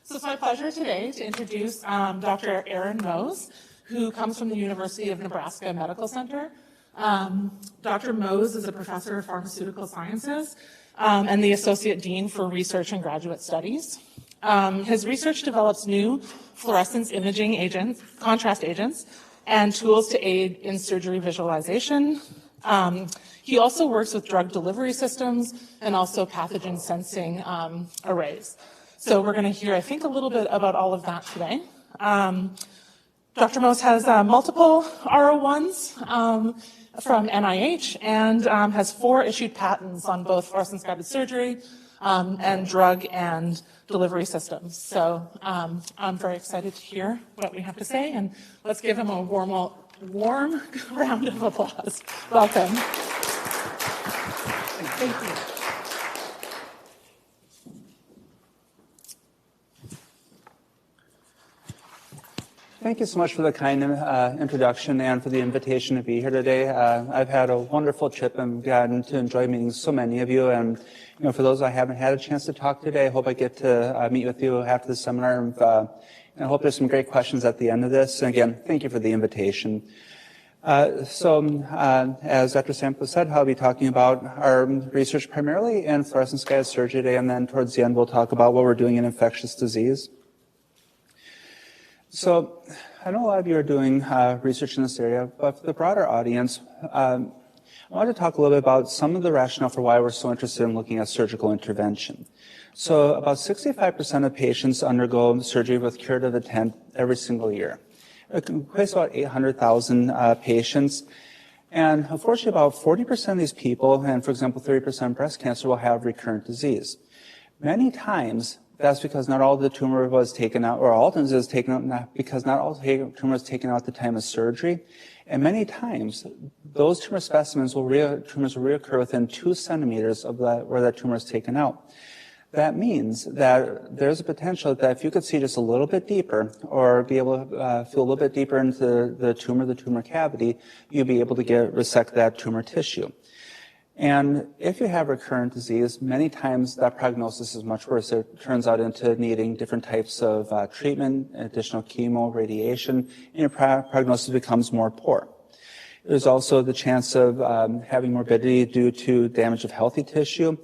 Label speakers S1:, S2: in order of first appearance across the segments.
S1: So it's my pleasure today to introduce Dr. Aaron Mohs, who comes from the University of Nebraska Medical Center. Dr. Mohs is a professor of pharmaceutical sciences and the Associate Dean for Research and Graduate Studies. His research develops new fluorescence imaging agents, contrast agents, and tools to aid in surgery visualization. He also works with drug delivery systems and also pathogen sensing arrays. So we're going to hear, I think, a little bit about all of that today. Dr. Mohs has multiple R01s from NIH and has 4 issued patents on both fluorescence-guided surgery and drug and delivery systems. So I'm very excited to hear what we have to say, and let's give him a warm round of applause. Welcome. Thank you.
S2: Thank you so much for the kind introduction and for the invitation to be here today. I've had a wonderful trip and gotten to enjoy meeting so many of you. And for those I haven't had a chance to talk today, I hope I get to meet with you after the seminar. And I hope there's some great questions at the end of this. And again, thank you for the invitation. As Dr. Sample said, I'll be talking about our research primarily in fluorescence-guided surgery today, and then towards the end we'll talk about what we're doing in infectious disease. So I know a lot of you are doing research in this area, but for the broader audience, I wanted to talk a little bit about some of the rationale for why we're so interested in looking at surgical intervention. So about 65% of patients undergo surgery with curative intent every single year. It equates to about 800,000 patients. And unfortunately, about 40% of these people, and for example, 30% breast cancer, will have recurrent disease. Many times, that's because not all the tumor was taken out, or all tumors is taken out, because not all tumor was taken out at the time of surgery. And many times, those tumor specimens tumors will reoccur within 2 centimeters of where that tumor is taken out. That means that there's a potential that if you could see just a little bit deeper, or be able to feel a little bit deeper into the tumor cavity, you'll be able to resect that tumor tissue. And if you have recurrent disease, many times that prognosis is much worse. It turns out into needing different types of treatment, additional chemo, radiation, and your prognosis becomes more poor. There's also the chance of having morbidity due to damage of healthy tissue.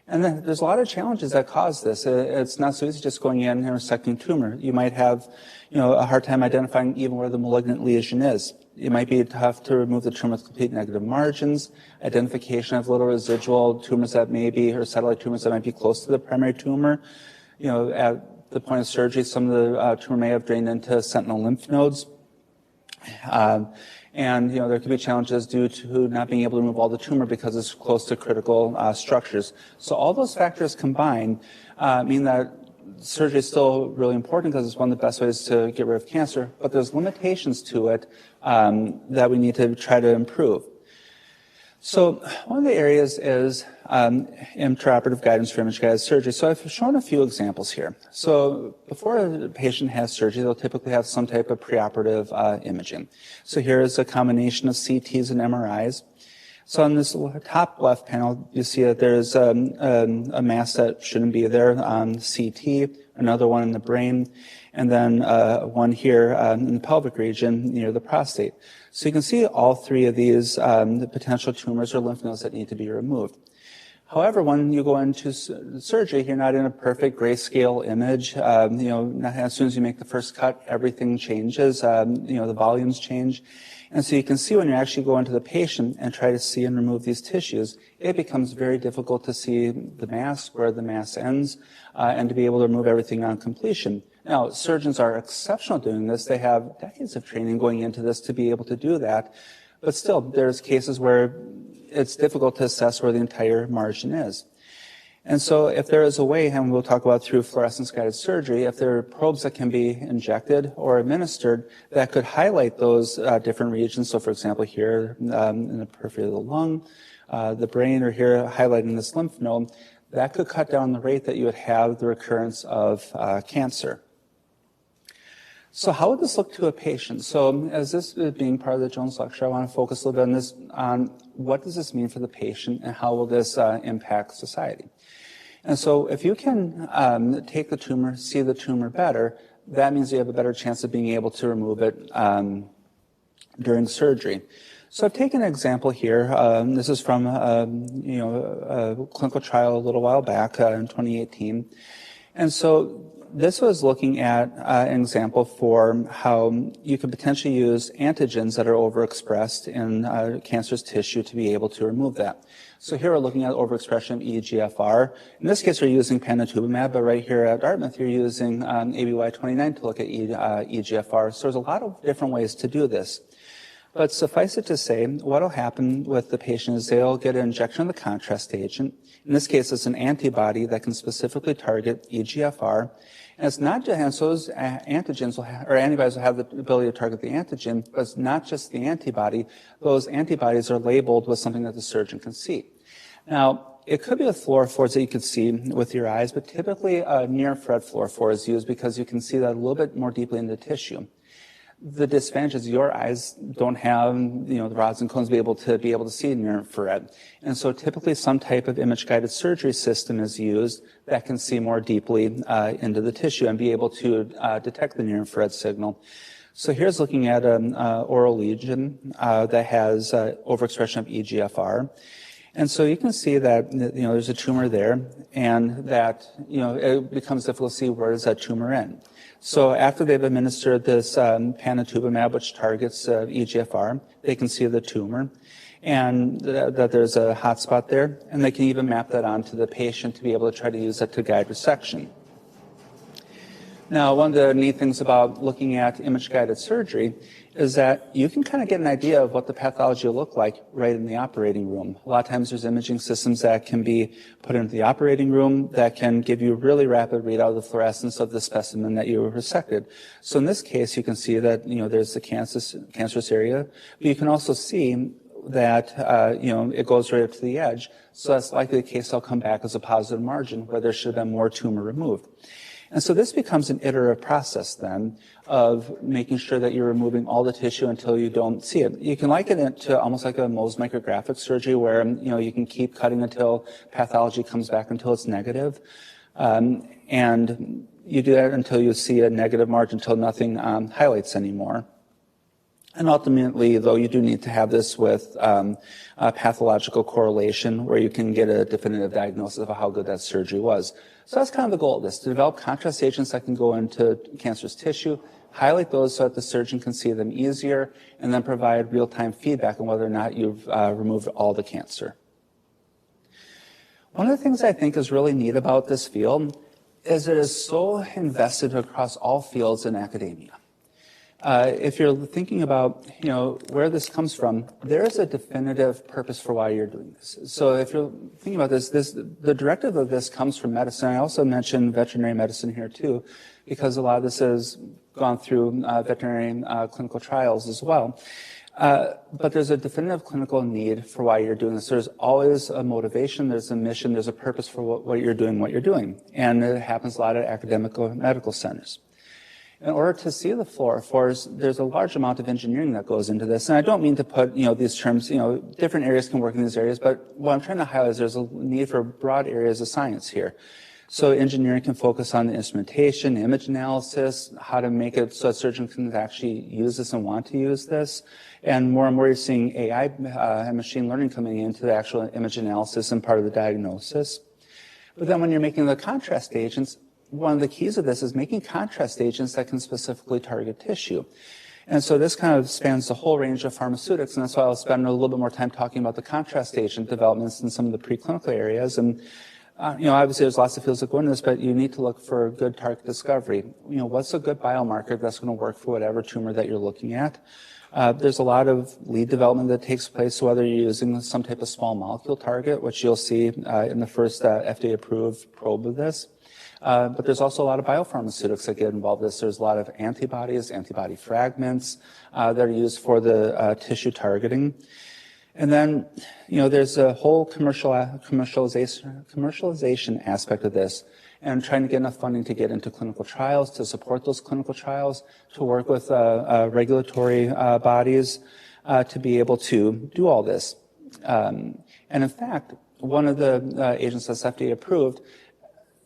S2: And then there's a lot of challenges that cause this. It's not so easy just going in and resecting tumor. You might have, a hard time identifying even where the malignant lesion is. It might be tough to remove the tumor with complete negative margins, identification of little residual tumors that may be, or satellite tumors that might be close to the primary tumor. At the point of surgery, some of the tumor may have drained into sentinel lymph nodes. And there could be challenges due to not being able to remove all the tumor because it's close to critical structures. So all those factors combined mean that surgery is still really important because it's one of the best ways to get rid of cancer, but there's limitations to it that we need to try to improve. So one of the areas is intraoperative guidance for image-guided surgery. So I've shown a few examples here. So before a patient has surgery, they'll typically have some type of preoperative imaging. So here is a combination of CTs and MRIs. So on this top left panel, you see that there's a mass that shouldn't be there on CT, another one in the brain, and then one here in the pelvic region near the prostate. So you can see all 3 of these the potential tumors or lymph nodes that need to be removed. However, when you go into surgery, you're not in a perfect grayscale image. As soon as you make the first cut, everything changes. The volumes change. And so you can see when you actually go into the patient and try to see and remove these tissues, it becomes very difficult to see the mass, where the mass ends, and to be able to remove everything on completion. Now, surgeons are exceptional doing this. They have decades of training going into this to be able to do that. But still, there's cases where it's difficult to assess where the entire margin is. And so if there is a way, and we'll talk about through fluorescence-guided surgery, if there are probes that can be injected or administered that could highlight those different regions, so for example here in the periphery of the lung, the brain, or here highlighting this lymph node, that could cut down the rate that you would have the recurrence of cancer. So how would this look to a patient? So as this is being part of the Jones lecture, I want to focus a little bit on this, on what does this mean for the patient and how will this impact society. And so if you can take the tumor, see the tumor better, that means you have a better chance of being able to remove it during surgery. So I've taken an example here. This is from a clinical trial a little while back in 2018. And so this was looking at an example for how you could potentially use antigens that are overexpressed in cancerous tissue to be able to remove that. So here we're looking at overexpression of EGFR. In this case, we're using panitumumab, but right here at Dartmouth, you're using ABY29 to look at EGFR. So there's a lot of different ways to do this. But suffice it to say, what will happen with the patient is they'll get an injection of the contrast agent. In this case, it's an antibody that can specifically target EGFR. And it's not just, and so those antigens or antibodies will have the ability to target the antigen, but it's not just the antibody. Those antibodies are labeled with something that the surgeon can see. Now, it could be with fluorophores that you could see with your eyes, but typically near-infrared fluorophore is used because you can see that a little bit more deeply into the tissue. The disadvantage is your eyes don't have, the rods and cones to be able to see near infrared. And so typically some type of image-guided surgery system is used that can see more deeply into the tissue and be able to detect the near-infrared signal. So here's looking at an oral lesion that has overexpression of EGFR. And so you can see that, there's a tumor there and that, it becomes difficult to see where does that tumor end. So after they've administered this panitumumab, which targets EGFR, they can see the tumor and that there's a hot spot there, and they can even map that onto the patient to be able to try to use that to guide resection. Now, one of the neat things about looking at image-guided surgery is that you can kind of get an idea of what the pathology will look like right in the operating room. A lot of times there's imaging systems that can be put into the operating room that can give you really rapid readout of the fluorescence of the specimen that you resected. So in this case, you can see that, there's the cancerous area, but you can also see that, it goes right up to the edge. So that's likely the case I'll come back as a positive margin where there should have been more tumor removed. And so this becomes an iterative process then of making sure that you're removing all the tissue until you don't see it. You can liken it to almost like a Mohs micrographic surgery where, you can keep cutting until pathology comes back until it's negative. And you do that until you see a negative margin until nothing highlights anymore. And ultimately, though, you do need to have this with a pathological correlation where you can get a definitive diagnosis of how good that surgery was. So that's kind of the goal of this, to develop contrast agents that can go into cancerous tissue, highlight those so that the surgeon can see them easier, and then provide real-time feedback on whether or not you've removed all the cancer. One of the things I think is really neat about this field is it is so invested across all fields in academia. If you're thinking about, where this comes from, there is a definitive purpose for why you're doing this. So if you're thinking about this, the directive of this comes from medicine. I also mentioned veterinary medicine here too, because a lot of this has gone through veterinary clinical trials as well. But there's a definitive clinical need for why you're doing this. There's always a motivation, there's a mission, there's a purpose for what you're doing. And it happens a lot at academic medical centers. In order to see the fluorophores, there's a large amount of engineering that goes into this. And I don't mean to put, these terms, different areas can work in these areas, but what I'm trying to highlight is there's a need for broad areas of science here. So engineering can focus on the instrumentation, image analysis, how to make it so a surgeon can actually use this and want to use this. And more you're seeing AI and machine learning coming into the actual image analysis and part of the diagnosis. But then when you're making the contrast agents, one of the keys of this is making contrast agents that can specifically target tissue. And so this kind of spans the whole range of pharmaceutics, and that's why I'll spend a little bit more time talking about the contrast agent developments in some of the preclinical areas. And, obviously there's lots of fields that go into this, but you need to look for good target discovery. What's a good biomarker that's going to work for whatever tumor that you're looking at? There's a lot of lead development that takes place, so whether you're using some type of small molecule target, which you'll see in the first FDA-approved probe of this. But there's also a lot of biopharmaceutics that get involved in this. There's a lot of antibodies, antibody fragments that are used for the tissue targeting. And then, there's a whole commercialization aspect of this and trying to get enough funding to get into clinical trials, to support those clinical trials, to work with regulatory bodies to be able to do all this. And in fact, one of the agents that's FDA approved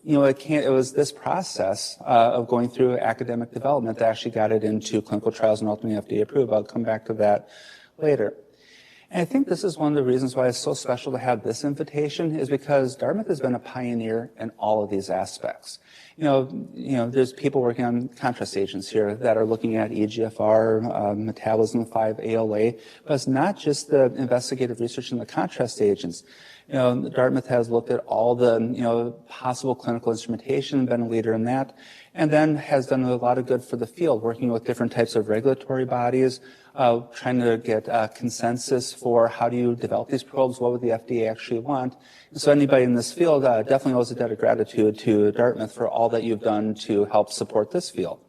S2: it was this process of going through academic development that actually got it into clinical trials and ultimately FDA approved. I'll come back to that later. And I think this is one of the reasons why it's so special to have this invitation is because Dartmouth has been a pioneer in all of these aspects. There's people working on contrast agents here that are looking at EGFR, metabolism 5-ALA, but it's not just the investigative research in the contrast agents. Dartmouth has looked at all the, possible clinical instrumentation, been a leader in that, and then has done a lot of good for the field, working with different types of regulatory bodies, trying to get consensus for how do you develop these probes, what would the FDA actually want. And so anybody in this field definitely owes a debt of gratitude to Dartmouth for all that you've done to help support this field.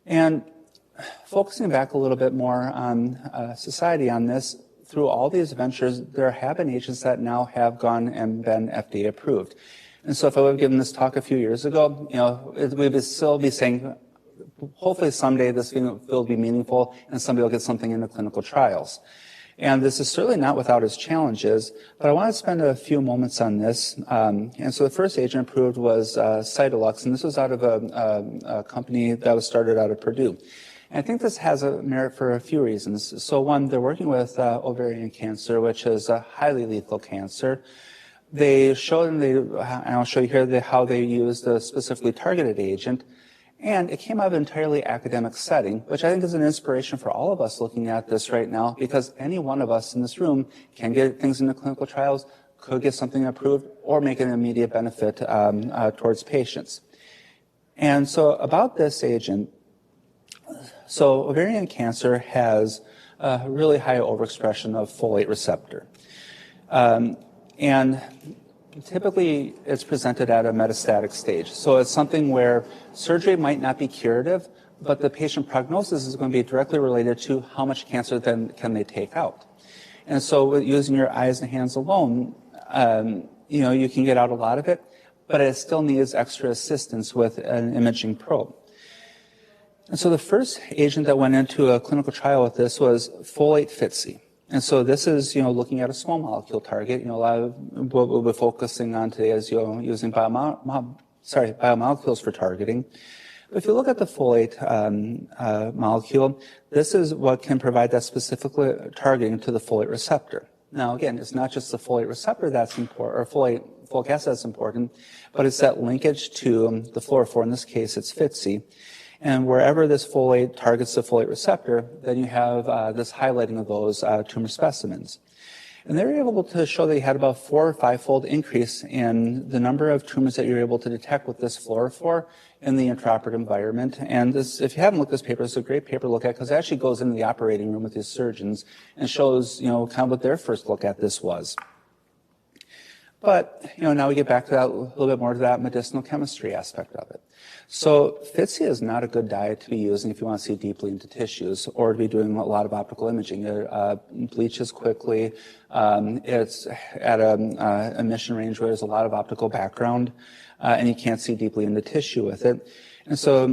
S2: And focusing back a little bit more on society on this, through all these ventures, there have been agents that now have gone and been FDA approved. And so if I would have given this talk a few years ago, we would still be saying, hopefully someday this field will be meaningful and somebody will get something into clinical trials. And this is certainly not without its challenges, but I want to spend a few moments on this. And so the first agent approved was Cytolux, and this was out of a company that was started out of Purdue. And I think this has a merit for a few reasons. So one, they're working with ovarian cancer, which is a highly lethal cancer. They showed, and I'll show you here how they used a specifically targeted agent. And it came out of an entirely academic setting, which I think is an inspiration for all of us looking at this right now, because any one of us in this room can get things into clinical trials, could get something approved, or make an immediate benefit towards patients. And so about this agent, so ovarian cancer has a really high overexpression of folate receptor. And typically it's presented at a metastatic stage. So it's something where surgery might not be curative, but the patient prognosis is going to be directly related to how much cancer then can they take out. And so with using your eyes and hands alone, you can get out a lot of it, but it still needs extra assistance with an imaging probe. And so the first agent that went into a clinical trial with this was folate FITC. And so this is, looking at a small molecule target. A lot of what we'll be focusing on today is, using biomolecules for targeting. But if you look at the folate molecule, this is what can provide that specific targeting to the folate receptor. Now, again, it's not just the folate receptor that's important, or folic acid that's important, but it's that linkage to the fluorophore. In this case, it's FITC. And wherever this folate targets the folate receptor, then you have this highlighting of those tumor specimens. And they were able to show that you had about 4 or 5-fold increase in the number of tumors that you're able to detect with this fluorophore in the intraoperative environment. And this, if you haven't looked at this paper, it's a great paper to look at because it actually goes into the operating room with these surgeons and shows, kind of what their first look at this was. But, now we get back to that, a little bit more to that medicinal chemistry aspect of it. So FITC is not a good diet to be using if you want to see deeply into tissues or to be doing a lot of optical imaging. It bleaches quickly. It's at a emission range where there's a lot of optical background, and you can't see deeply into tissue with it. And so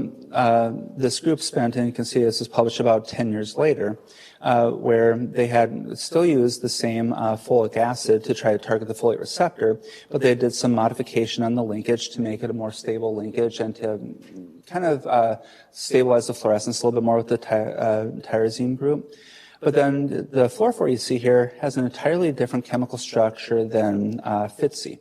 S2: this group spent, and you can see this is published about 10 years later, where they had still used the same folic acid to try to target the folate receptor, but they did some modification on the linkage to make it a more stable linkage and to kind of stabilize the fluorescence a little bit more with the tyrosine group. But then the fluorophore you see here has an entirely different chemical structure than FITC.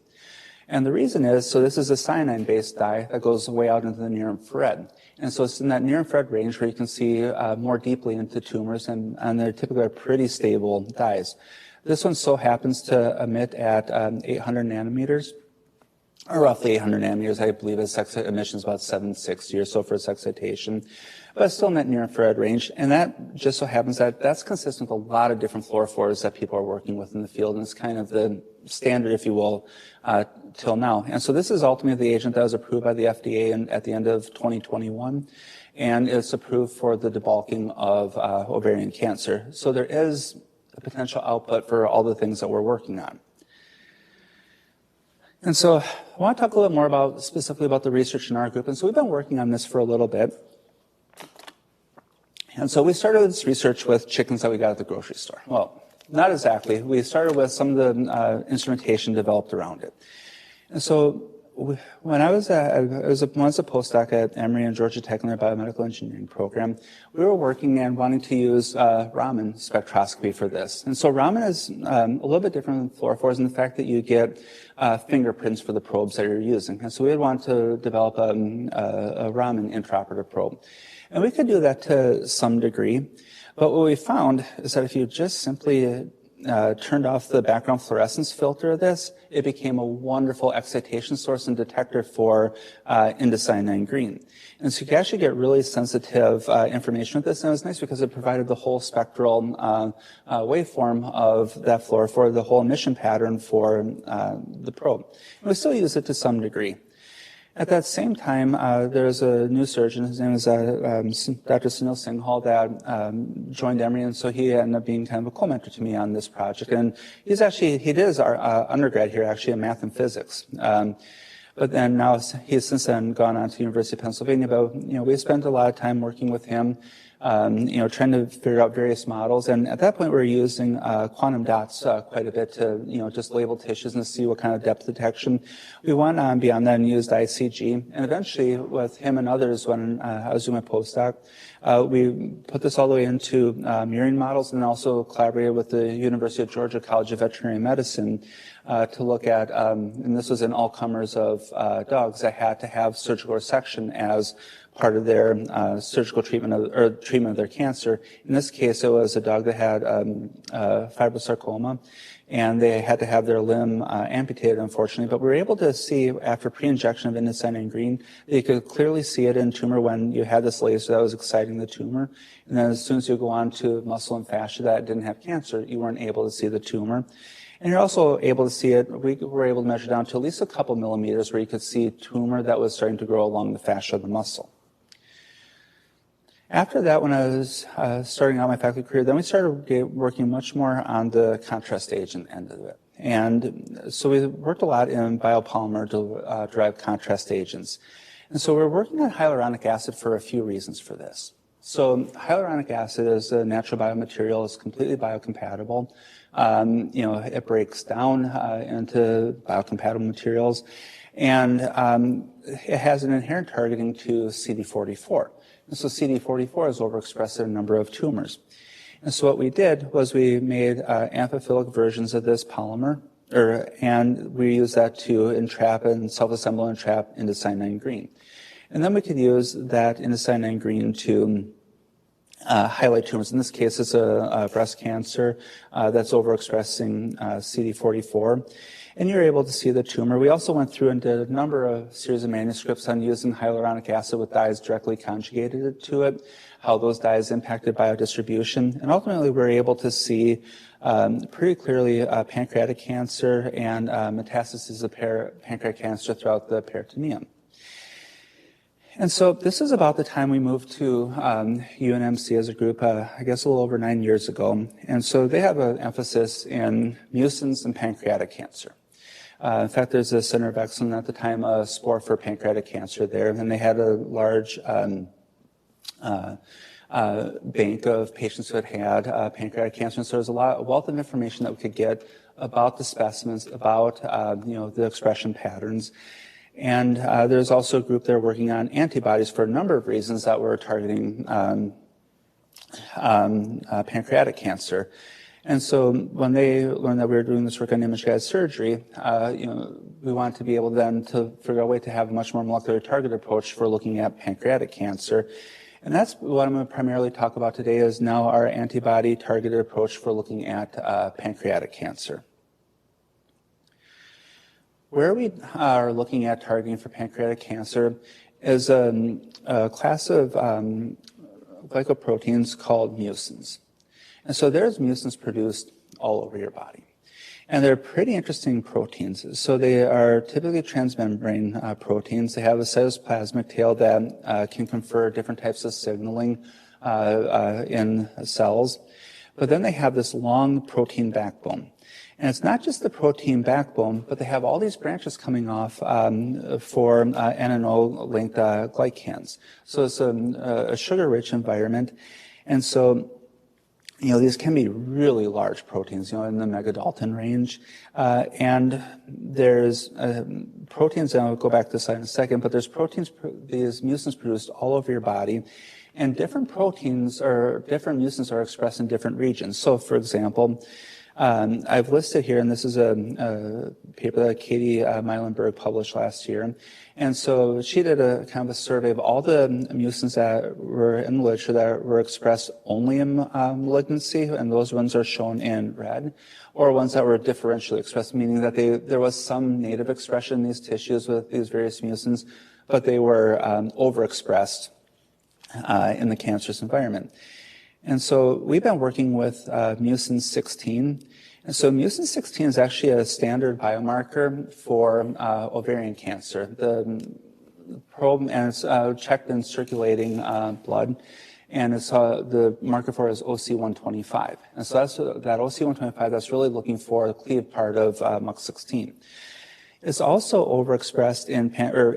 S2: And the reason is, so this is a cyanide-based dye that goes way out into the near-infrared. And so it's in that near-infrared range where you can see more deeply into tumors, and they're typically pretty stable dyes. This one so happens to emit at 800 nanometers, or roughly 800 nanometers. I believe its emission is about 760 or so for its excitation, but it's still in that near-infrared range. And that just so happens that that's consistent with a lot of different fluorophores that people are working with in the field, and it's kind of the standard, if you will, till now. And so this is ultimately the agent that was approved by the FDA at the end of 2021, and it's approved for the debulking of ovarian cancer. So there is a potential output for all the things that we're working on. And so I want to talk a little bit more specifically about the research in our group. And so we've been working on this for a little bit. And so we started this research with chickens that we got at the grocery store. Well, not exactly. We started with some of the instrumentation developed around it. And so when I was once a postdoc at Emory and Georgia Tech in their biomedical engineering program, we were working and wanting to use Raman spectroscopy for this. And so Raman is a little bit different than fluorophores in the fact that you get fingerprints for the probes that you're using. And so we would want to develop a Raman intraoperative probe. And we could do that to some degree. But what we found is that if you just simply turned off the background fluorescence filter of this, it became a wonderful excitation source and detector for indocyanine green. And so you could actually get really sensitive information with this, and it was nice because it provided the whole spectral waveform of that fluorophore, the whole emission pattern for the probe. And we still use it to some degree. At that same time, there's a new surgeon, his name is Dr. Sunil Singhal, that joined Emory, and so he ended up being kind of a co-mentor to me on this project. And he did his undergrad here actually in math and physics. But then now he's since then gone on to the University of Pennsylvania. But we spent a lot of time working with him, trying to figure out various models. And at that point, we were using quantum dots quite a bit to, just label tissues and see what kind of depth detection. We went on beyond that and used ICG. And eventually, with him and others, when I was doing my postdoc, we put this all the way into murine models and also collaborated with the University of Georgia College of Veterinary Medicine to look at, and this was in all comers of dogs that had to have surgical resection as part of their surgical treatment of their cancer. In this case, it was a dog that had fibrosarcoma, and they had to have their limb amputated, unfortunately. But we were able to see, after pre-injection of indocyanine green, that you could clearly see it in tumor when you had this laser that was exciting the tumor. And then as soon as you go on to muscle and fascia that didn't have cancer, you weren't able to see the tumor. And you're also able to see it, we were able to measure down to at least a couple millimeters where you could see tumor that was starting to grow along the fascia of the muscle. After that, when I was starting out my faculty career, then we started working much more on the contrast agent end of it. And so we worked a lot in biopolymer derived contrast agents. And so we're working on hyaluronic acid for a few reasons for this. So hyaluronic acid is a natural biomaterial. It's completely biocompatible. It breaks down into biocompatible materials. And it has an inherent targeting to CD44. And so CD44 is overexpressed in a number of tumors. And so what we did was we made amphiphilic versions of this polymer, and we used that to entrap and self-assemble and entrap indocyanine green. And then we could use that indocyanine green to highlight tumors. In this case, it's a breast cancer that's overexpressing CD44. And you're able to see the tumor. We also went through and did a number of series of manuscripts on using hyaluronic acid with dyes directly conjugated to it, how those dyes impacted biodistribution. And ultimately, we were able to see pretty clearly pancreatic cancer and metastases of pancreatic cancer throughout the peritoneum. And so this is about the time we moved to UNMC as a group, I guess a little over 9 years ago. And so they have an emphasis in mucins and pancreatic cancer. In fact, there's a center of excellence at the time, a spore for pancreatic cancer there, and they had a large bank of patients who had pancreatic cancer. And so there's a wealth of information that we could get about the specimens, about the expression patterns. And there's also a group there working on antibodies for a number of reasons that were targeting pancreatic cancer. And so when they learned that we were doing this work on image-guided surgery, we wanted to be able then to figure out a way to have a much more molecular targeted approach for looking at pancreatic cancer. And that's what I'm going to primarily talk about today is now our antibody targeted approach for looking at pancreatic cancer. Where we are looking at targeting for pancreatic cancer is a class of glycoproteins called mucins. And so there's mucins produced all over your body. And they're pretty interesting proteins. So they are typically transmembrane proteins. They have a cytoplasmic tail that can confer different types of signaling in cells. But then they have this long protein backbone. And it's not just the protein backbone, but they have all these branches coming off for NNO-linked glycans. So it's a sugar-rich environment. And so these can be really large proteins, in the megadalton range. And there's proteins, and I'll go back to this in a second, but there's proteins, these mucins produced all over your body. And different proteins or different mucins are expressed in different regions. So, for example, I've listed here, and this is a paper that Katie Meilenberg published last year. And so she did a kind of a survey of all the mucins that were in the literature that were expressed only in malignancy, and those ones are shown in red, or ones that were differentially expressed, meaning that there was some native expression in these tissues with these various mucins, but they were overexpressed in the cancerous environment. And so we've been working with mucin 16. And so mucin 16 is actually a standard biomarker for ovarian cancer. The probe, and it's checked in circulating blood, and it's the marker for it is OC125. And so that's that OC125 that's really looking for the cleaved part of MUC16. It's also overexpressed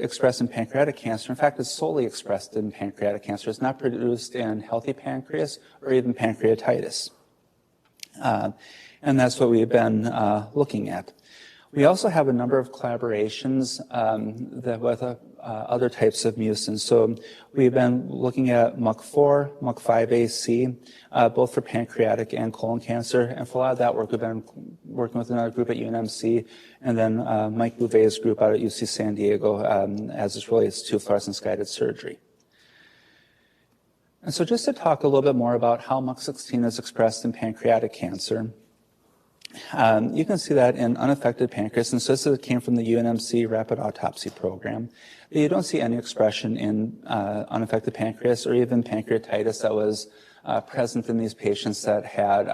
S2: expressed in pancreatic cancer. In fact, it's solely expressed in pancreatic cancer. It's not produced in healthy pancreas or even pancreatitis. And that's what we've been looking at. We also have a number of collaborations with other types of mucins. So we've been looking at MUC4, MUC5AC, both for pancreatic and colon cancer. And for a lot of that work, we've been working with another group at UNMC, and then Mike Bouvet's group out at UC San Diego as this relates to fluorescence-guided surgery. And so just to talk a little bit more about how MUC16 is expressed in pancreatic cancer, you can see that in unaffected pancreas, and so this came from the UNMC rapid autopsy program. You don't see any expression in unaffected pancreas or even pancreatitis that was present in these patients that had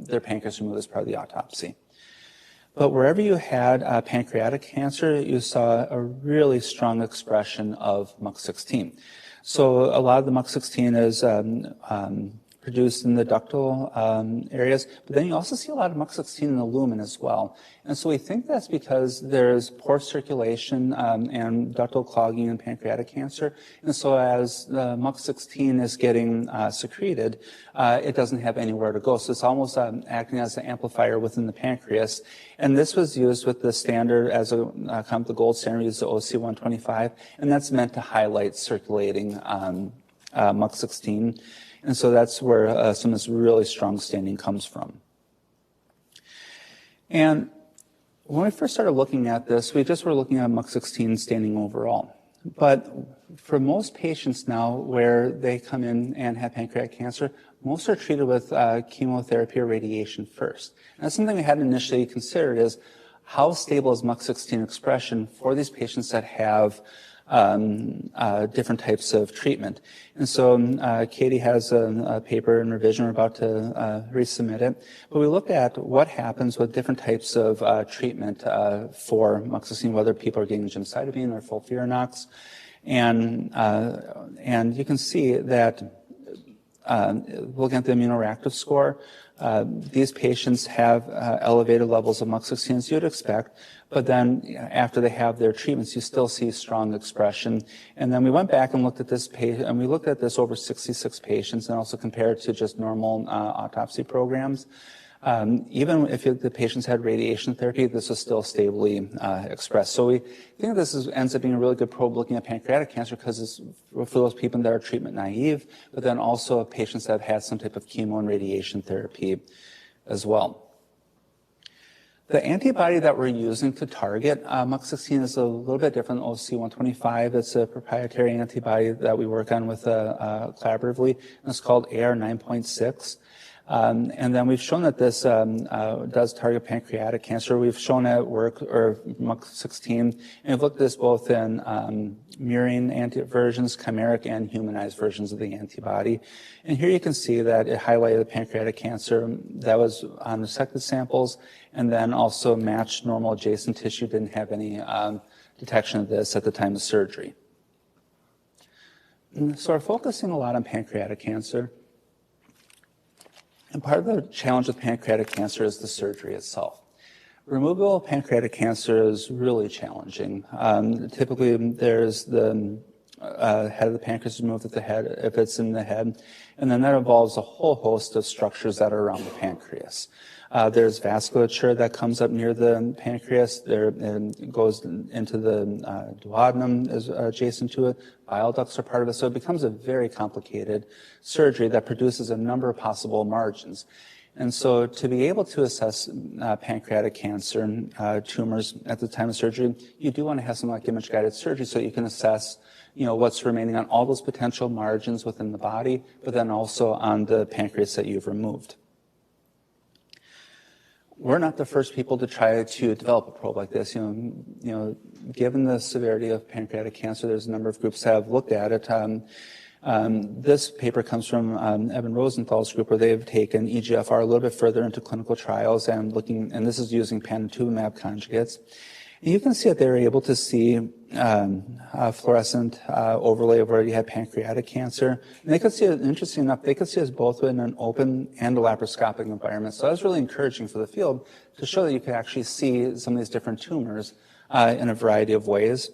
S2: their pancreas removed as part of the autopsy. But wherever you had pancreatic cancer, you saw a really strong expression of MUC16. So a lot of the MUC16 is produced in the ductal areas, but then you also see a lot of MUC16 in the lumen as well. And so we think that's because there's poor circulation and ductal clogging in pancreatic cancer. And so as the MUC16 is getting secreted, it doesn't have anywhere to go. So it's almost acting as an amplifier within the pancreas. And this was used with the standard as a kind of the gold standard, used the OC125, and that's meant to highlight circulating MUC16. And so that's where some of this really strong staining comes from. And when we first started looking at this, we just were looking at MUC16 staining overall. But for most patients now where they come in and have pancreatic cancer, most are treated with chemotherapy or radiation first. And that's something we hadn't initially considered, is how stable is MUC16 expression for these patients that have different types of treatment. And so Katie has a paper in revision. We're about to resubmit it. But we looked at what happens with different types of treatment for MUC16, whether people are getting gemcitabine or FOLFIRINOX. And you can see that looking at the immunoreactive score, these patients have elevated levels of MUC16 as you'd expect, but then after they have their treatments, you still see strong expression. And then we went back and looked at this and we looked at this over 66 patients and also compared to just normal autopsy programs. Even if the patients had radiation therapy, this was still stably expressed. So we think this ends up being a really good probe looking at pancreatic cancer because it's for those people that are treatment naive, but then also patients that have had some type of chemo and radiation therapy as well. The antibody that we're using to target MUC16 is a little bit different than OC125. It's a proprietary antibody that we work on with collaboratively, and it's called AR9.6. And then we've shown that this does target pancreatic cancer. We've shown at work, or MUC16, and we've looked at this both in murine versions, chimeric and humanized versions of the antibody. And here you can see that it highlighted the pancreatic cancer that was on resected samples, and then also matched normal adjacent tissue, didn't have any detection of this at the time of surgery. So we're focusing a lot on pancreatic cancer. And part of the challenge with pancreatic cancer is the surgery itself. Removal of pancreatic cancer is really challenging. Typically, there's the head of the pancreas removed at the head, if it's in the head. And then that involves a whole host of structures that are around the pancreas. There's vasculature that comes up near the pancreas. It goes into the duodenum is adjacent to it. Bile ducts are part of it. So it becomes a very complicated surgery that produces a number of possible margins. And so to be able to assess pancreatic cancer tumors at the time of surgery, you do want to have something like image-guided surgery so you can assess what's remaining on all those potential margins within the body, but then also on the pancreas that you've removed. We're not the first people to try to develop a probe like this. Given the severity of pancreatic cancer, there's a number of groups that have looked at it. This paper comes from Evan Rosenthal's group, where they've taken EGFR a little bit further into clinical trials and this is using panitumumab conjugates. And you can see that they were able to see fluorescent overlay of where you had pancreatic cancer. And they could see it, interesting enough, they could see us both in an open and a laparoscopic environment. So that was really encouraging for the field to show that you could actually see some of these different tumors in a variety of ways.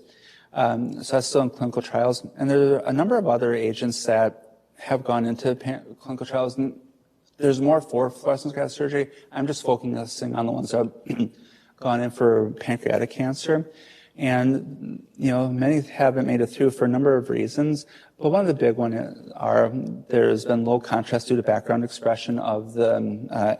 S2: So that's still in clinical trials. And there are a number of other agents that have gone into clinical trials. And there's more for fluorescence-guided surgery. I'm just focusing on the ones that have gone in for pancreatic cancer. And, many haven't made it through for a number of reasons. But one of the big ones are there's been low contrast due to background expression of the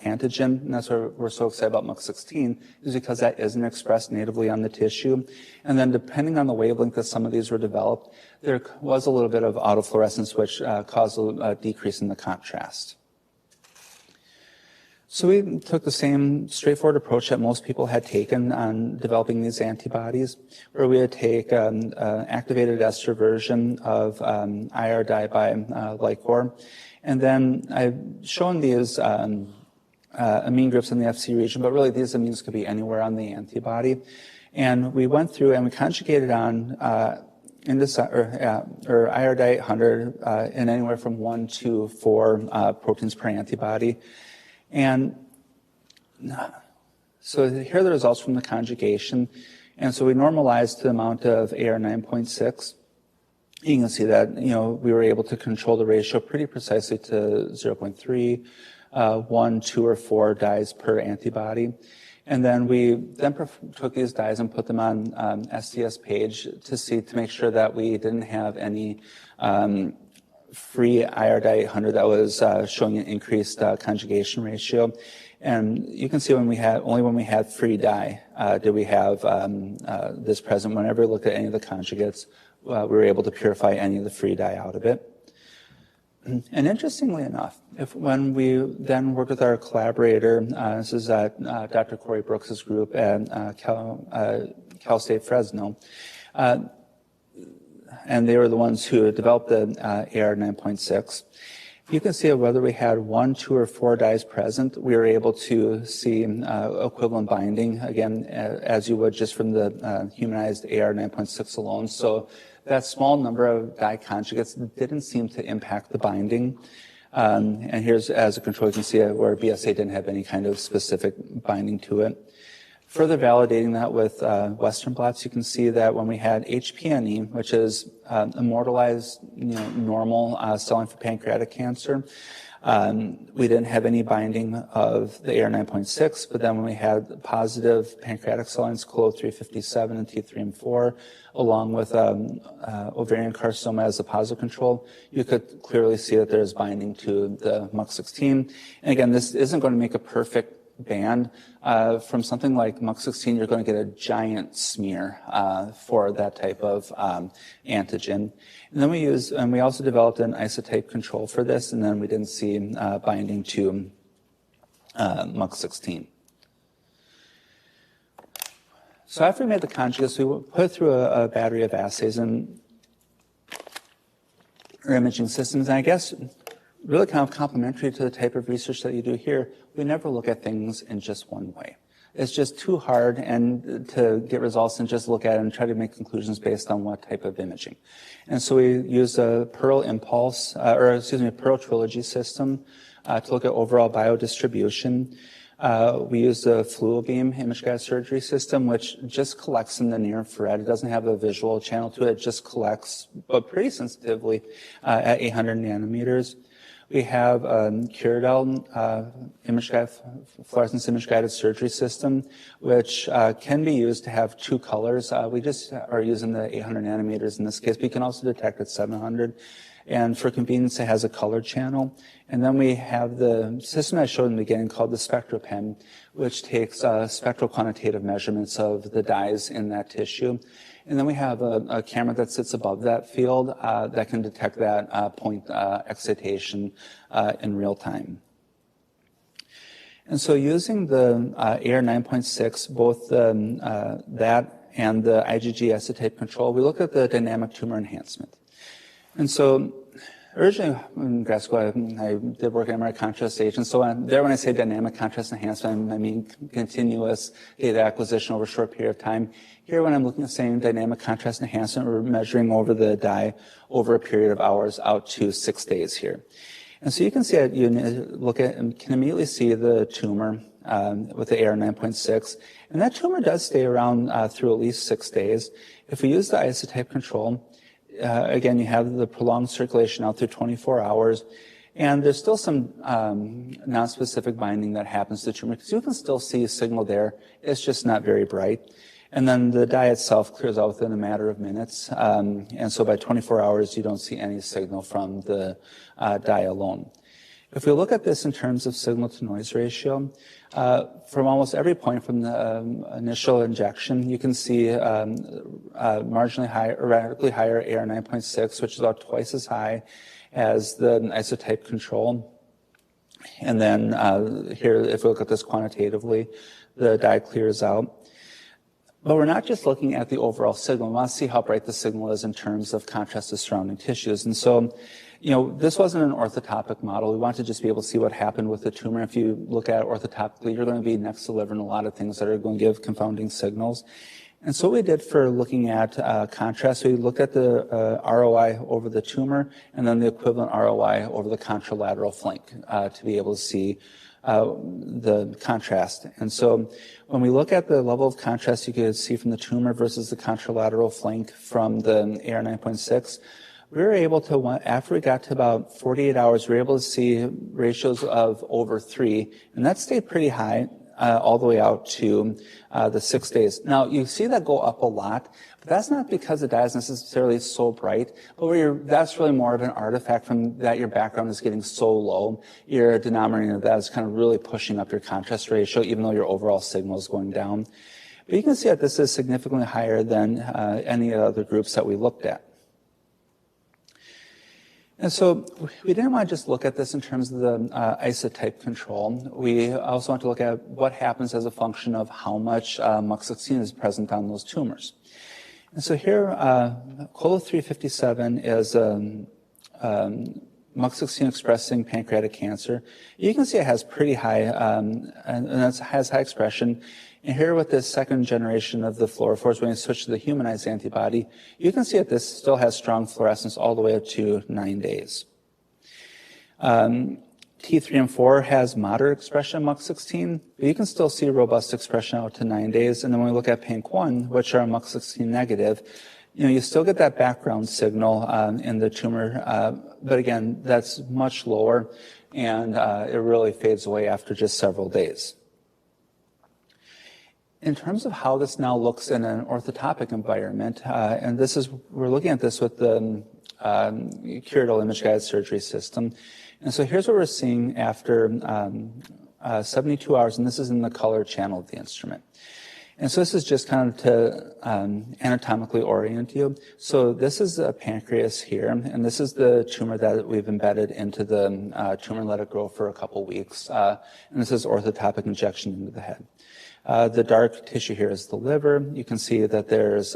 S2: antigen. And that's why we're so excited about MUC16, is because that isn't expressed natively on the tissue. And then depending on the wavelength that some of these were developed, there was a little bit of autofluorescence, which caused a decrease in the contrast. So we took the same straightforward approach that most people had taken on developing these antibodies, where we would take an activated ester version of IR dye by Lycor. And then I've shown these amine groups in the FC region, but really these amines could be anywhere on the antibody. And we went through and we conjugated on or IR dye 800 in anywhere from 1 to 4 proteins per antibody. And so here are the results from the conjugation. And so we normalized the amount of AR 9.6. You can see that, we were able to control the ratio pretty precisely to 0.3, 1, 2, or 4 dyes per antibody. And then we took these dyes and put them on SDS page to make sure that we didn't have any free IR dye 800 that was showing an increased conjugation ratio. And you can see only when we had free dye did we have this present. Whenever we looked at any of the conjugates, we were able to purify any of the free dye out of it. And interestingly enough, when we then worked with our collaborator, this is Dr. Corey Brooks's group at Cal State Fresno, and they were the ones who developed the AR 9.6. You can see whether we had 1, 2, or 4 dyes present, we were able to see equivalent binding, again, as you would just from the humanized AR 9.6 alone. So that small number of dye conjugates didn't seem to impact the binding. And here's, as a control, you can see where BSA didn't have any kind of specific binding to it. Further validating that with Western blots, you can see that when we had HPNE, which is immortalized, normal celling for pancreatic cancer, we didn't have any binding of the AR 9.6, but then when we had positive pancreatic cell lines, CLO357 and T3 and 4, along with ovarian carcinoma as a positive control, you could clearly see that there's binding to the MUC16. And again, this isn't going to make a perfect band. From something like MUC16, you're going to get a giant smear for that type of antigen. And then we also developed an isotype control for this, and then we didn't see binding to MUC16. So after we made the conjugates, we put through a battery of assays and or imaging systems, and I guess really kind of complementary to the type of research that you do here, we never look at things in just one way. It's just too hard and to get results and just look at it and try to make conclusions based on what type of imaging. And so we use a Pearl Trilogy system to look at overall biodistribution. We use the fluobeam image-guided surgery system, which just collects in the near infrared. It doesn't have a visual channel to it. It just collects, but pretty sensitively at 800 nanometers. We have curative fluorescence image-guided surgery system, which can be used to have two colors. We just are using the 800 nanometers in this case, but you can also detect at 700. And for convenience, it has a color channel. And then we have the system I showed in the beginning called the SpectroPen, which takes spectral quantitative measurements of the dyes in that tissue. And then we have a camera that sits above that field that can detect that point excitation in real time. And so using the AR 9.6, both that and the IgG isotype control, we look at the dynamic tumor enhancement. And so originally in grad school, I did work at MRI contrast agents. So there when I say dynamic contrast enhancement, I mean continuous data acquisition over a short period of time. Here when I'm looking at saying dynamic contrast enhancement, we're measuring over the dye over a period of hours out to 6 days here. And so you can see that you look at and can immediately see the tumor with the AR 9.6. And that tumor does stay around through at least 6 days. If we use the isotype control, again, you have the prolonged circulation out through 24 hours, and there's still some nonspecific binding that happens to the tumor, because you can still see a signal there. It's just not very bright. And then the dye itself clears out within a matter of minutes, and so by 24 hours, you don't see any signal from the dye alone. If we look at this in terms of signal-to-noise ratio, from almost every point from the initial injection, you can see marginally higher, or radically higher AR 9.6, which is about twice as high as the isotype control. And then here, if we look at this quantitatively, the dye clears out. But we're not just looking at the overall signal. We want to see how bright the signal is in terms of contrast to surrounding tissues. And so, you know, this wasn't an orthotopic model. We wanted to just be able to see what happened with the tumor. If you look at it orthotopically, you're going to be next to the liver and a lot of things that are going to give confounding signals. And so what we did for looking at contrast, we looked at the ROI over the tumor and then the equivalent ROI over the contralateral flank to be able to see the contrast. And so when we look at the level of contrast you could see from the tumor versus the contralateral flank from the AR 9.6, we were able to, after we got to about 48 hours, we were able to see ratios of over 3, and that stayed pretty high all the way out to the 6 days. Now, you see that go up a lot, but that's not because the dye is necessarily so bright, but that's really more of an artifact from that your background is getting so low. Your denominator of that is kind of really pushing up your contrast ratio, even though your overall signal is going down. But you can see that this is significantly higher than any other groups that we looked at. And so we didn't want to just look at this in terms of the isotype control. We also want to look at what happens as a function of how much MUC16 is present on those tumors. And so here, COLO357 is MUC16 expressing pancreatic cancer. You can see it has pretty high, and it has high expression. And here with this second generation of the fluorophores, when you switch to the humanized antibody, you can see that this still has strong fluorescence all the way up to 9 days. T3 and 4 has moderate expression of MUC16, but you can still see robust expression out to 9 days. And then when we look at PANC1, which are MUC16 negative, you still get that background signal in the tumor, but again, that's much lower, and it really fades away after just several days. In terms of how this now looks in an orthotopic environment, and we're looking at this with the curative image-guided surgery system. And so here's what we're seeing after 72 hours, and this is in the color channel of the instrument. And so this is just kind of to anatomically orient you. So this is the pancreas here, and this is the tumor that we've embedded into the tumor and let it grow for a couple weeks. And this is orthotopic injection into the head. The dark tissue here is the liver. You can see that there's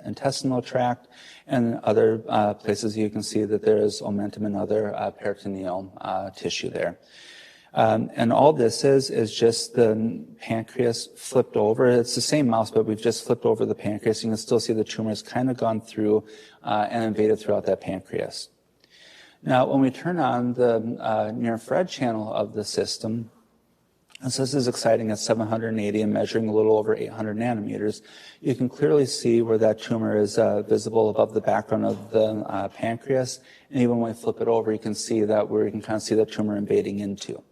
S2: intestinal tract, and other places you can see that there's omentum and other peritoneal tissue there. And all this is just the pancreas flipped over. It's the same mouse, but we've just flipped over the pancreas. You can still see the tumor has kind of gone through and invaded throughout that pancreas. Now, when we turn on the near-infrared channel of the system, And so this is exciting at 780 and measuring a little over 800 nanometers. You can clearly see where that tumor is visible above the background of the pancreas. And even when we flip it over, you can see that where you can kind of see the tumor invading into.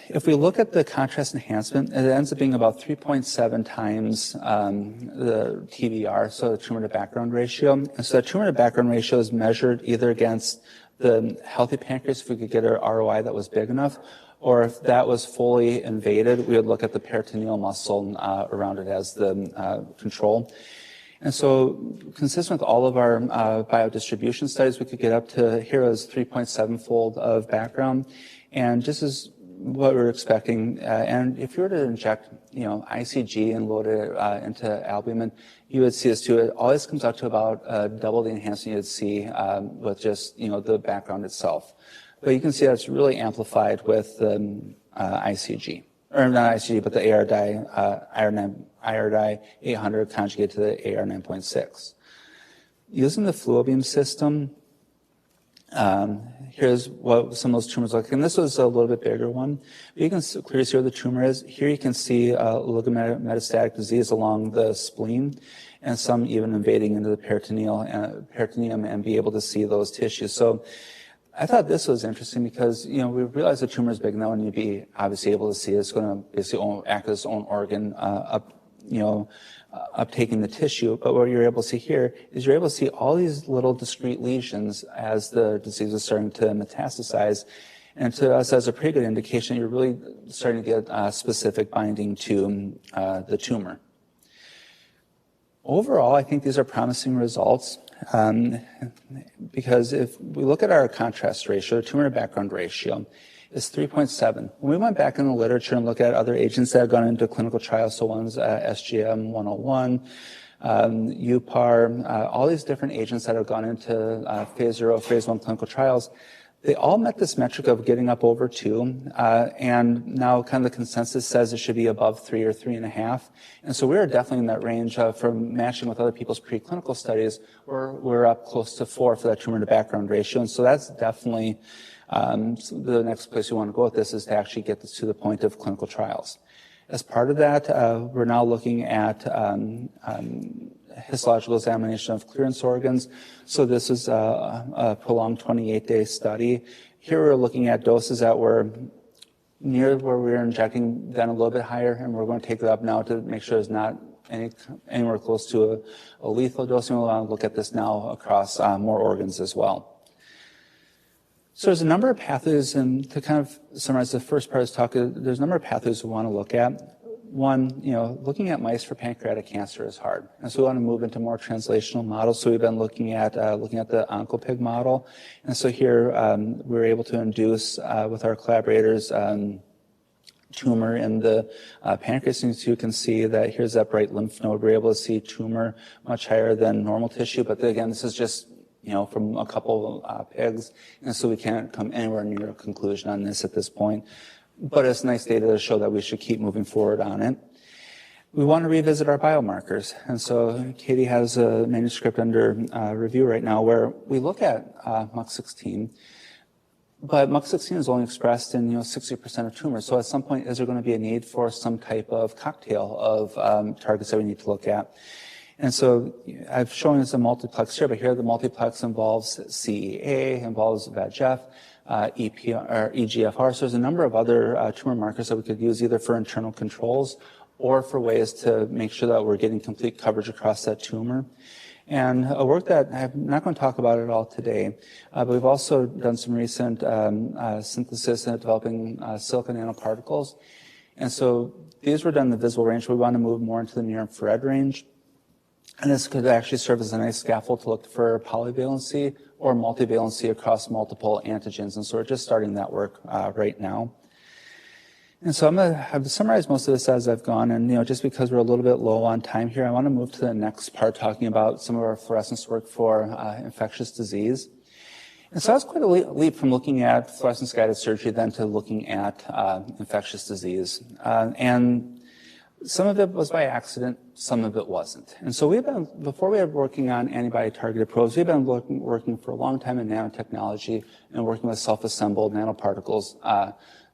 S2: If we look at the contrast enhancement, it ends up being about 3.7 times the TBR, so the tumor to background ratio. And so the tumor to background ratio is measured either against the healthy pancreas, if we could get an ROI that was big enough, or if that was fully invaded, we would look at the peritoneal muscle around it as the control. And so consistent with all of our biodistribution studies, we could get up to, here is 3.7-fold of background. And just as what we're expecting, and if you were to inject, ICG and load it into albumin, you would see this too. It always comes out to about double the enhancement you'd see with just, the background itself. But you can see that's really amplified with ICG, or not ICG, but the IR 800 conjugated to the AR 9.6. Using the Fluobeam system, here's what some of those tumors look like. And this was a little bit bigger one. You can clearly see where the tumor is. Here you can see metastatic disease along the spleen, and some even invading into the peritoneum and be able to see those tissues. So I thought this was interesting because, we realize the tumor is big now, and you'd be obviously able to see it's going to basically act as its own organ, uptaking the tissue. But what you're able to see here is you're able to see all these little discrete lesions as the disease is starting to metastasize. And to us, as a pretty good indication, you're really starting to get specific binding to the tumor. Overall, I think these are promising results. Because if we look at our contrast ratio, tumor to background ratio is 3.7. When we went back in the literature and looked at other agents that have gone into clinical trials, so one's SGM-101, UPAR, all these different agents that have gone into phase 0, phase 1 clinical trials, they all met this metric of getting up over 2, and now kind of the consensus says it should be above 3 or 3.5. And so we're definitely in that range from matching with other people's preclinical studies. We're up close to 4 for that tumor to background ratio. And so that's definitely the next place we want to go with this is to actually get this to the point of clinical trials. As part of that, we're now looking at histological examination of clearance organs. So this is a prolonged 28-day study. Here we're looking at doses that were near where we were injecting, then a little bit higher, and we're going to take it up now to make sure it's not anywhere close to a lethal dose. And we'll want to look at this now across more organs as well. So there's a number of pathways, and to kind of summarize the first part of this talk, there's a number of pathways we want to look at. One, looking at mice for pancreatic cancer is hard, and so we want to move into more translational models. So we've been looking at the OncoPig model, and so here we were able to induce with our collaborators tumor in the pancreas, and so you can see that here's that bright lymph node. We're able to see tumor much higher than normal tissue, but again, this is just from a couple pigs, and so we can't come anywhere near a conclusion on this at this point. But it's nice data to show that we should keep moving forward on it. We want to revisit our biomarkers, and so Katie has a manuscript under review right now where we look at MUC16, but MUC16 is only expressed in 60% of tumors. So at some point, is there going to be a need for some type of cocktail of targets that we need to look at? And so I've shown us a multiplex here, but here the multiplex involves CEA, involves VEGF, EGFR. So there's a number of other tumor markers that we could use either for internal controls or for ways to make sure that we're getting complete coverage across that tumor. And a work that I'm not going to talk about at all today, but we've also done some recent synthesis in developing silicon nanoparticles. And so these were done in the visible range. We want to move more into the near infrared range. And this could actually serve as a nice scaffold to look for polyvalency or multivalency across multiple antigens. And so we're just starting that work right now. And so I've summarized most of this as I've gone. And, just because we're a little bit low on time here, I want to move to the next part talking about some of our fluorescence work for infectious disease. And so that's quite a leap from looking at fluorescence-guided surgery then to looking at infectious disease. And some of it was by accident, some of it wasn't. And so before we were working on antibody-targeted probes, we've been working for a long time in nanotechnology and working with self-assembled nanoparticles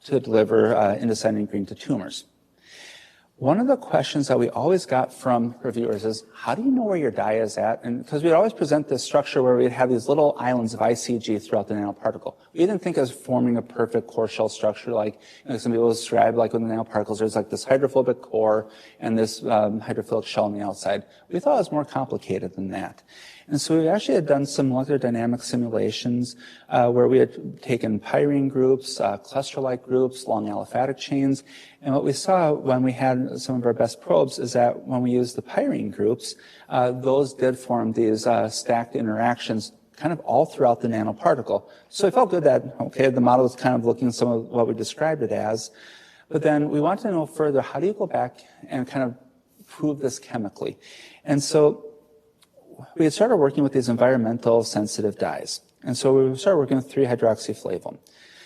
S2: to deliver indescending green to tumors. One of the questions that we always got from reviewers is, how do you know where your dye is at? And because we'd always present this structure where we'd have these little islands of ICG throughout the nanoparticle. We didn't think as forming a perfect core shell structure like some people describe, like with the nanoparticles, there's like this hydrophobic core and this hydrophilic shell on the outside. We thought it was more complicated than that. And so we actually had done some molecular dynamic simulations where we had taken pyrene groups, cluster-like groups, long aliphatic chains. And what we saw when we had some of our best probes is that when we used the pyrene groups, those did form these stacked interactions kind of all throughout the nanoparticle. So we felt good that, okay, the model is kind of looking some of what we described it as. But then we wanted to know further, how do you go back and kind of prove this chemically? And so we had started working with these environmental sensitive dyes. And so we started working with 3-hydroxyflavone.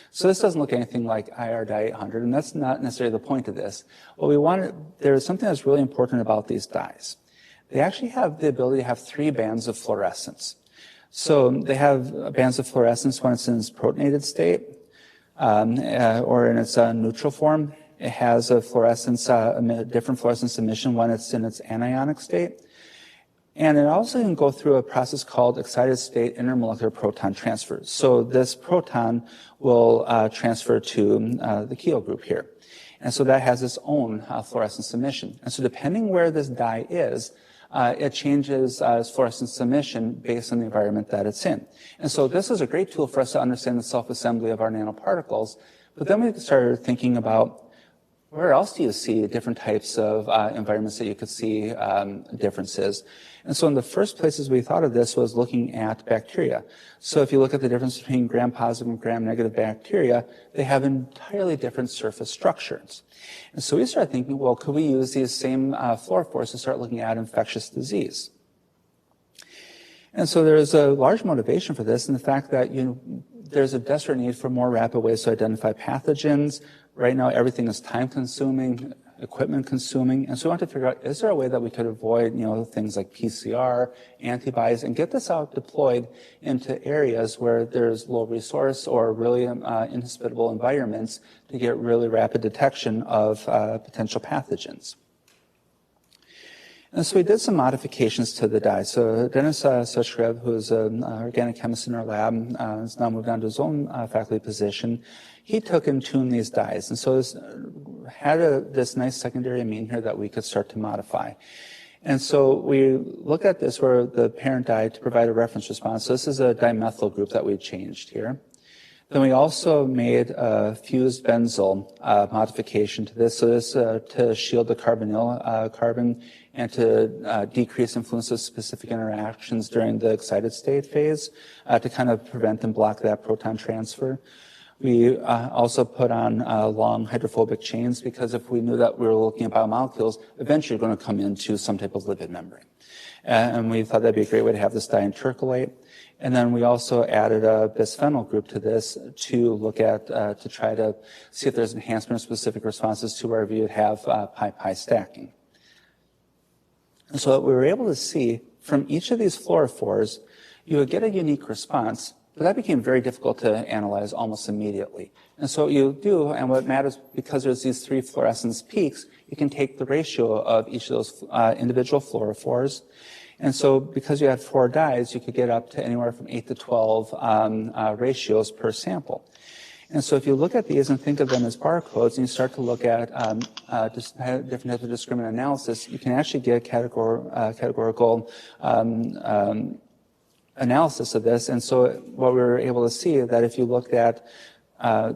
S2: So this doesn't look anything like IR dye 800, and that's not necessarily the point of this. What we wanted, there is something that's really important about these dyes. They actually have the ability to have 3 bands of fluorescence. So they have bands of fluorescence when it's in its protonated state, or in its neutral form. It has a fluorescence, different fluorescence emission when it's in its anionic state. And it also can go through a process called excited state intermolecular proton transfer. So this proton will transfer to the keto group here. And so that has its own fluorescence emission. And so depending where this dye is, it changes its fluorescence emission based on the environment that it's in. And so this is a great tool for us to understand the self-assembly of our nanoparticles. But then we started thinking about, where else do you see different types of environments that you could see differences? And so in the first places we thought of this was looking at bacteria. So if you look at the difference between gram-positive and gram-negative bacteria, they have entirely different surface structures. And so we started thinking, well, could we use these same fluorophores to start looking at infectious disease? And so there's a large motivation for this in the fact that there's a desperate need for more rapid ways to identify pathogens. Right now, everything is time-consuming, equipment-consuming, and so we want to figure out, is there a way that we could avoid, things like PCR, antibodies, and get this out deployed into areas where there's low resource or really inhospitable environments to get really rapid detection of potential pathogens. And so we did some modifications to the dye. So Denis Sushrev, who's an organic chemist in our lab, has now moved on to his own faculty position. He took and tuned these dyes. And so this had this nice secondary amine here that we could start to modify. And so we looked at this where the parent dye to provide a reference response. So this is a dimethyl group that we changed here. Then we also made a fused benzyl modification to this. So this to shield the carbonyl carbon and to decrease influence of specific interactions during the excited state phase to kind of prevent and block that proton transfer. We also put on long hydrophobic chains because if we knew that we were looking at biomolecules, eventually you're going to come into some type of lipid membrane. And we thought that'd be a great way to have this dye intercalate. And then we also added a bisphenol group to this to look at, to try to see if there's enhancement of specific responses to wherever you'd have pi-pi stacking. And so what we were able to see from each of these fluorophores, you would get a unique response, but that became very difficult to analyze almost immediately. And so what you do, and what matters, because there's these 3 fluorescence peaks, you can take the ratio of each of those individual fluorophores. And so because you had 4 dyes, you could get up to anywhere from 8 to 12 ratios per sample. And so if you look at these and think of them as barcodes, and you start to look at different types of discriminant analysis, you can actually get categorical analysis of this. And so what we were able to see is that if you looked at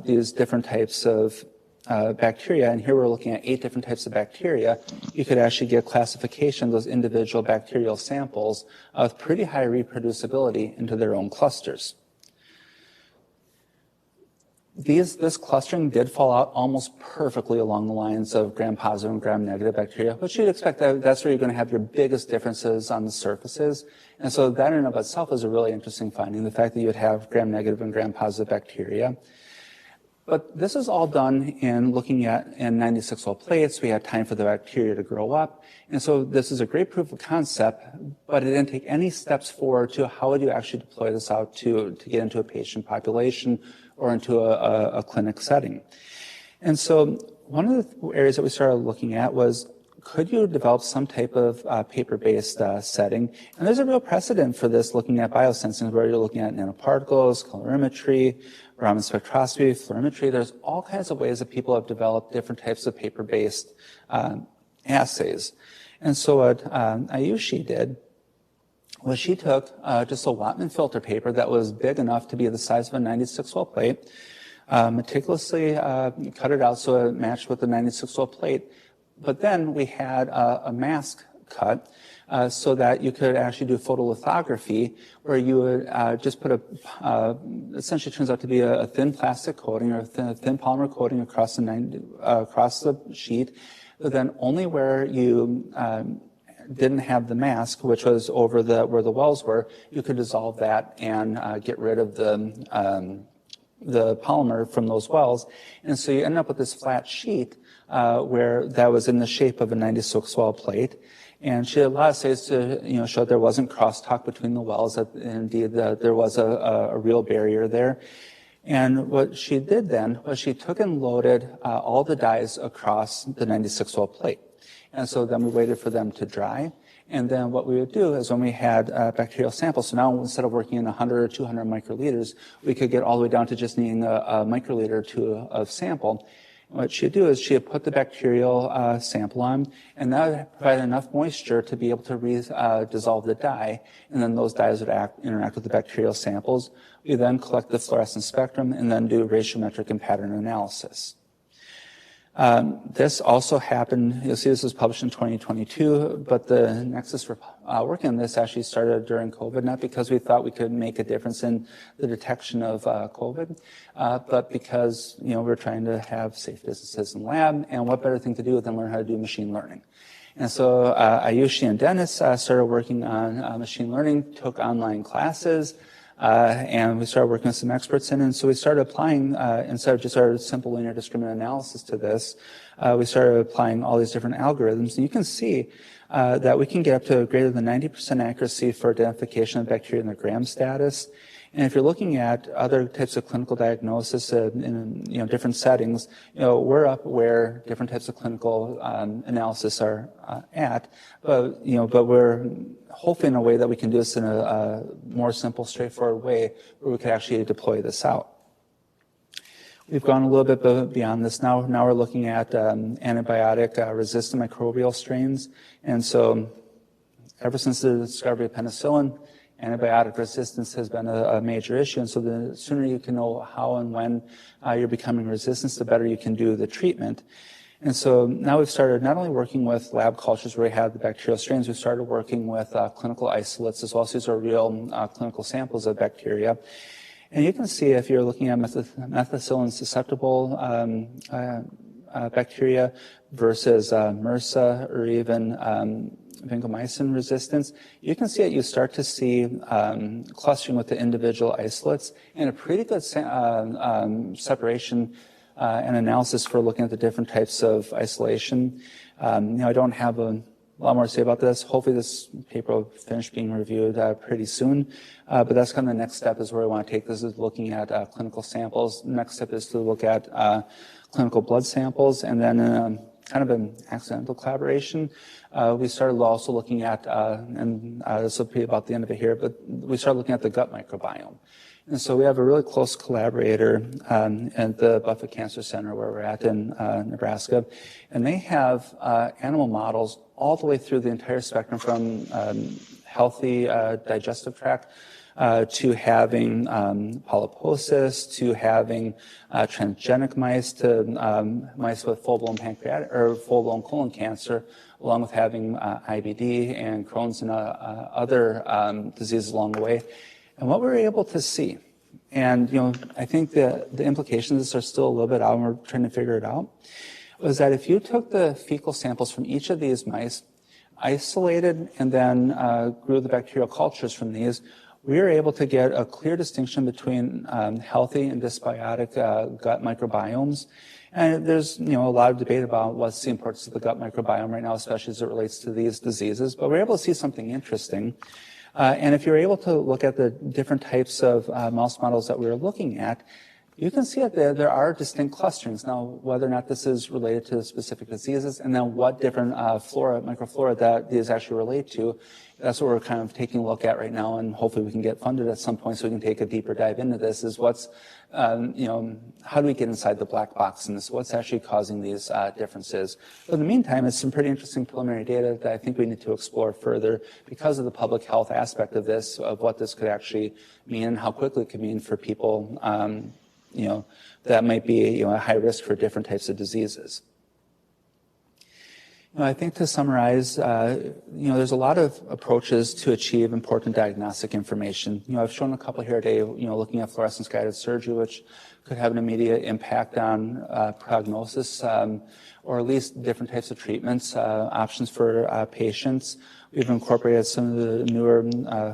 S2: these different types of bacteria, and here we're looking at 8 different types of bacteria, you could actually get classification of those individual bacterial samples with pretty high reproducibility into their own clusters. This clustering did fall out almost perfectly along the lines of gram-positive and gram-negative bacteria, but you'd expect that that's where you're going to have your biggest differences on the surfaces. And so that in and of itself is a really interesting finding, the fact that you would have gram-negative and gram-positive bacteria. But this is all done in looking at in 96-well plates. We had time for the bacteria to grow up. And so this is a great proof of concept, but it didn't take any steps forward to how would you actually deploy this out to get into a patient population or into a clinic setting. And so one of the areas that we started looking at was, could you develop some type of paper-based setting? And there's a real precedent for this looking at biosensing, where you're looking at nanoparticles, colorimetry, Raman spectroscopy, fluorimetry. There's all kinds of ways that people have developed different types of paper-based assays. And so what Ayushi did was she took just a Whatman filter paper that was big enough to be the size of a 96-well plate, meticulously cut it out so it matched with the 96-well plate. But then we had a mask cut so that you could actually do photolithography, where you would just put essentially turns out to be a thin plastic coating or a thin polymer coating across the sheet. But then only where you didn't have the mask, which was over where the wells were, you could dissolve that and get rid of the polymer from those wells. And so you end up with this flat sheet where that was in the shape of a 96-well plate. And she had a lot of assays to show there wasn't crosstalk between the wells, that indeed there was a real barrier there. And what she did then was she took and loaded all the dyes across the 96-well plate. And so then we waited for them to dry. And then what we would do is when we had bacterial samples, so now instead of working in 100 or 200 microliters, we could get all the way down to just needing a microliter or two of sample. What she'd do is she'd put the bacterial sample on, and that would provide enough moisture to be able to dissolve the dye, and then those dyes would interact with the bacterial samples. We then collect the fluorescence spectrum and then do ratiometric and pattern analysis. This also happened, you'll see this was published in 2022, but the nexus for working on this actually started during COVID, not because we thought we could make a difference in the detection of COVID, but because we're trying to have safe businesses in lab, and what better thing to do than learn how to do machine learning. And so Ayushi and Dennis started working on machine learning, took online classes, and we started working with some experts in it. And so we started applying, instead of just our simple linear discriminant analysis to this, we started applying all these different algorithms. And you can see that we can get up to greater than 90% accuracy for identification of bacteria in their gram status. And if you're looking at other types of clinical diagnosis in different settings, we're up where different types of clinical analysis are at, but we're hoping in a way that we can do this in a more simple, straightforward way where we could actually deploy this out. We've gone a little bit beyond this now. Now we're looking at antibiotic resistant microbial strains, and so ever since the discovery of penicillin, antibiotic resistance has been a major issue, and so the sooner you can know how and when you're becoming resistant, the better you can do the treatment. And so now we've started not only working with lab cultures where we have the bacterial strains, we've started working with clinical isolates as well. So these are real clinical samples of bacteria. And you can see if you're looking at methicillin susceptible bacteria versus MRSA or even vancomycin resistance, you can see that you start to see clustering with the individual isolates and a pretty good separation and analysis for looking at the different types of isolation. I don't have a lot more to say about this. Hopefully this paper will finish being reviewed pretty soon. But that's kind of the next step is where we want to take this, is looking at clinical samples. The next step is to look at clinical blood samples, and then kind of an accidental collaboration. We started also looking at, and this will be about the end of it here, but we started looking at the gut microbiome. And so we have a really close collaborator at the Buffett Cancer Center where we're at in Nebraska, and they have animal models all the way through the entire spectrum from healthy digestive tract to having polyposis, to having transgenic mice, to mice with full-blown pancreatic or full-blown colon cancer, along with having IBD and Crohn's and other diseases along the way. And what we were able to see, and I think the implications are still a little bit out, and we're trying to figure it out, was that if you took the fecal samples from each of these mice, isolated, and then grew the bacterial cultures from these, we were able to get a clear distinction between healthy and dysbiotic gut microbiomes. And there's a lot of debate about what's the importance of the gut microbiome right now, especially as it relates to these diseases. But we're able to see something interesting. And if you're able to look at the different types of mouse models that we were looking at, You can see that there are distinct clusterings. Now, whether or not this is related to specific diseases, and then what different microflora that these actually relate to, that's what we're kind of taking a look at right now, and hopefully we can get funded at some point so we can take a deeper dive into this, is what's, how do we get inside the black box in this? What's actually causing these differences? But in the meantime, it's some pretty interesting preliminary data that I think we need to explore further because of the public health aspect of this, of what this could actually mean and how quickly it could mean for people that might be a high risk for different types of diseases. I think to summarize, there's a lot of approaches to achieve important diagnostic information. I've shown a couple here today, looking at fluorescence-guided surgery, which could have an immediate impact on prognosis, or at least different types of treatments, options for patients. We've incorporated some of the newer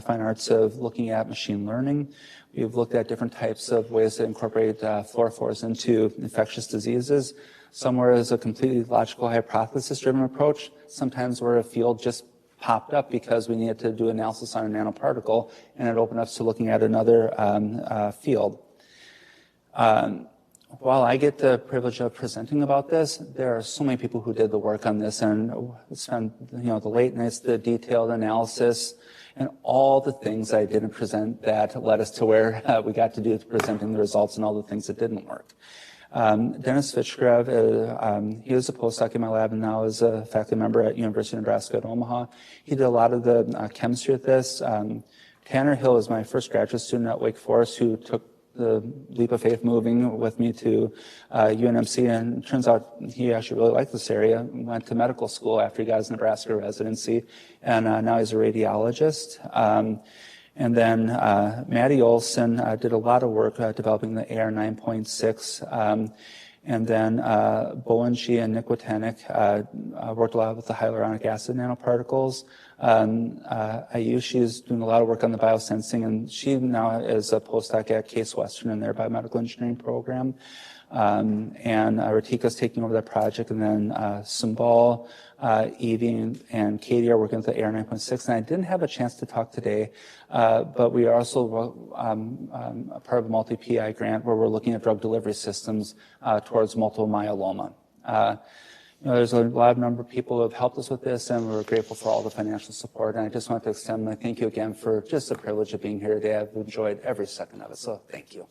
S2: fine arts of looking at machine learning. We've looked at different types of ways to incorporate fluorophores into infectious diseases. Somewhere is a completely logical hypothesis-driven approach. Sometimes where a field just popped up because we needed to do analysis on a nanoparticle, and it opened up to looking at another field. While I get the privilege of presenting about this, there are so many people who did the work on this and spent the late nights, the detailed analysis, and all the things I didn't present that led us to where we got to do presenting the results and all the things that didn't work. Dennis Fitchgrave, he was a postdoc in my lab and now is a faculty member at University of Nebraska at Omaha. He did a lot of the chemistry with this. Tanner Hill is my first graduate student at Wake Forest who took the leap of faith moving with me to UNMC, and it turns out he actually really liked this area. Went to medical school after he got his Nebraska residency, and now he's a radiologist. And then Maddie Olson did a lot of work developing the AR 9.6. And then Bowenji and Nick Witanek worked a lot with the hyaluronic acid nanoparticles. She's doing a lot of work on the biosensing, and she now is a postdoc at Case Western in their biomedical engineering program. And Ratika's taking over that project, and then Sumbal, Evie, and Katie are working with the AR 9.6. And I didn't have a chance to talk today, but we are also a part of a multi-PI grant where we're looking at drug delivery systems towards multiple myeloma. There's a lot number of people who have helped us with this, and we're grateful for all the financial support. And I just want to extend my thank you again for just the privilege of being here today. I've enjoyed every second of it, so thank you.